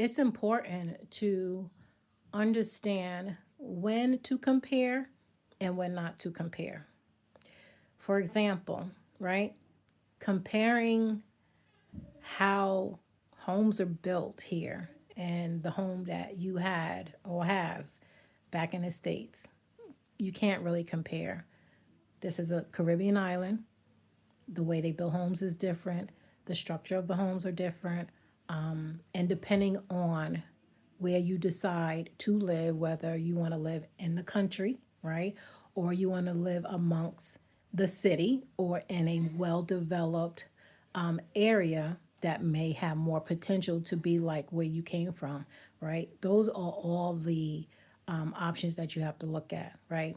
it's important to understand when to compare and when not to compare. For example, right? Comparing how homes are built here and the home that you had or have back in the States, you can't really compare. This is a Caribbean island. The way they build homes is different. The structure of the homes are different. And depending on where you decide to live, whether you want to live in the country, right, or you want to live amongst the city or in a well developed area that may have more potential to be like where you came from, right? Those are all the options that you have to look at, right?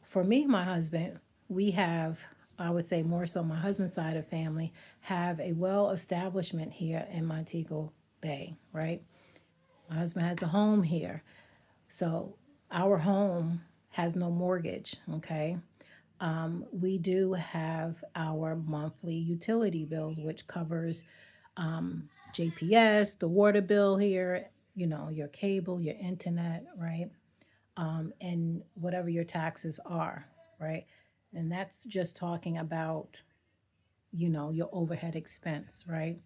For me and my husband, we have, I would say more so my husband's side of family, have a well establishment here in Montego Bay, right? My husband has a home here. So our home has no mortgage, okay? We do have our monthly utility bills, which covers JPS, the water bill here, your cable, your internet, right? And whatever your taxes are, right? And that's just talking about, your overhead expense, right?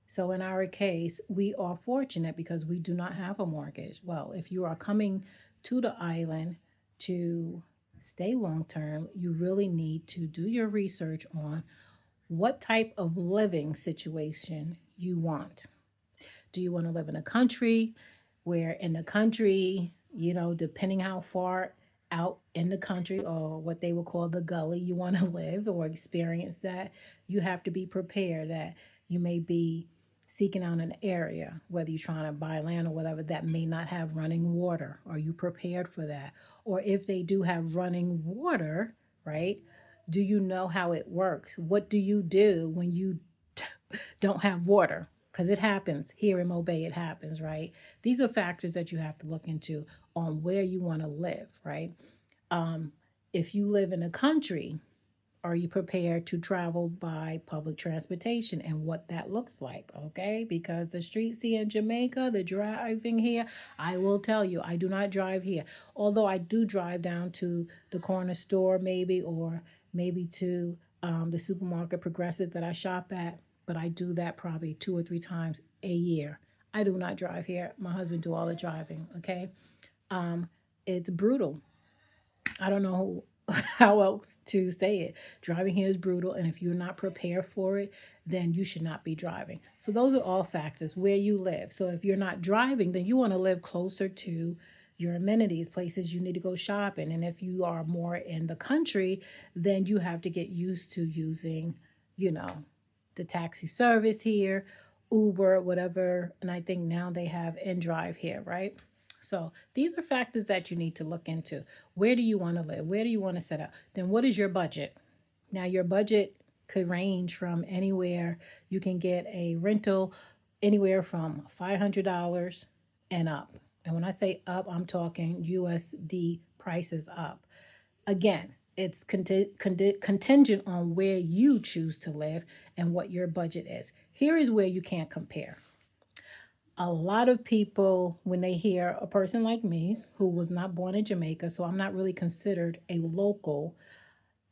So in our case, we are fortunate because we do not have a mortgage. Well, if you are coming to the island to stay long term, you really need to do your research on what type of living situation you want. Do you want to live in a country where in the country, depending how far out in the country or what they would call the gully you want to live or experience that, you have to be prepared that you may be seeking out an area, whether you're trying to buy land or whatever, that may not have running water. Are you prepared for that? Or if they do have running water, right? Do you know how it works? What do you do when you don't have water? Because it happens here in Mobay, it happens, right? These are factors that you have to look into on where you want to live, right? Um, if you live in a country, are you prepared to travel by public transportation and what that looks like? Okay, because the streets here in Jamaica, the driving here, I will tell you, I do not drive here. Although I do drive down to the corner store, maybe, or maybe to the supermarket Progressive that I shop at, but I do that probably 2 or 3 times a year. I do not drive here. My husband do all the driving. Okay, um, it's brutal. I don't know how else to say it. Driving here is brutal, and if you're not prepared for it, then you should not be driving. So, those are all factors where you live. So, if you're not driving, then you want to live closer to your amenities, places you need to go shopping. And if you are more in the country, then you have to get used to using, you know, the taxi service here, Uber, whatever. And I think now they have InDrive here, right? So these are factors that you need to look into. Where do you want to live? Where do you want to set up? Then what is your budget? Now your budget could range from anywhere. You can get a rental anywhere from $500 and up. And when I say up, I'm talking USD prices up. Again, it's contingent on where you choose to live and what your budget is. Here is where you can't compare. A lot of people, when they hear a person like me who was not born in Jamaica, so I'm not really considered a local.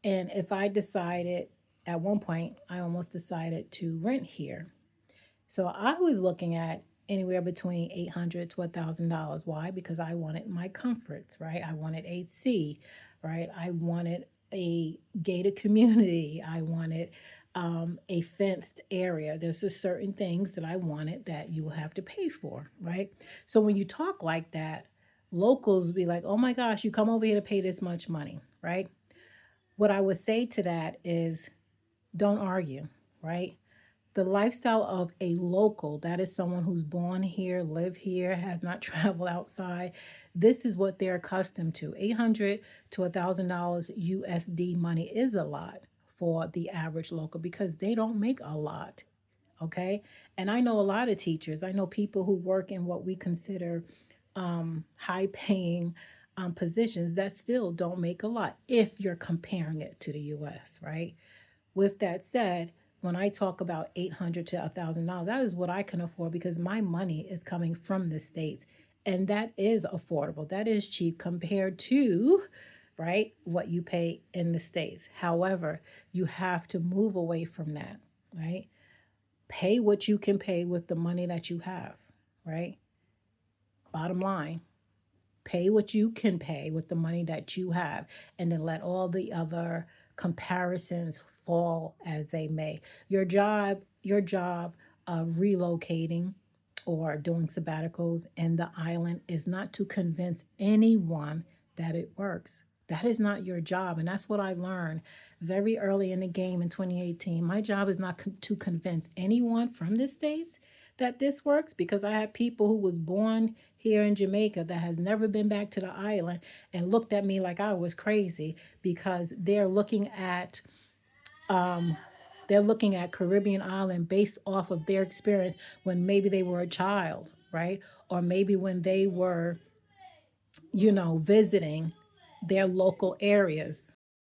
And if I decided, at one point, I almost decided to rent here. So I was looking at anywhere between $800 to $1,000. Why? Because I wanted my comforts, right? I wanted AC, right? I wanted a gated community. I wanted a fenced area. There's just certain things that I wanted that you will have to pay for, right? So when you talk like that, locals be like, "Oh my gosh, you come over here to pay this much money," right? What I would say to that is, don't argue, right? The lifestyle of a local, that is someone who's born here, live here, has not traveled outside. This is what they're accustomed to. 800 to $1,000 USD money is a lot for the average local because they don't make a lot. Okay. And I know a lot of teachers. I know people who work in what we consider high paying positions that still don't make a lot if you're comparing it to the US, right? With that said, when I talk about $800 to $1,000, that is what I can afford because my money is coming from the States. And that is affordable. That is cheap compared to, right, what you pay in the States. However, you have to move away from that, right? Pay what you can pay with the money that you have, right? Bottom line, pay what you can pay with the money that you have, and then let all the other comparisons fall as they may. Your job of relocating or doing sabbaticals in the island is not to convince anyone that it works. That is not your job. And that's what I learned very early in the game in 2018. My job is not to convince anyone from the States that this works, because I have people who was born here in Jamaica that has never been back to the island and looked at me like I was crazy because um, they're looking at Caribbean island based off of their experience when maybe they were a child, right? Or maybe when they were, visiting their local areas.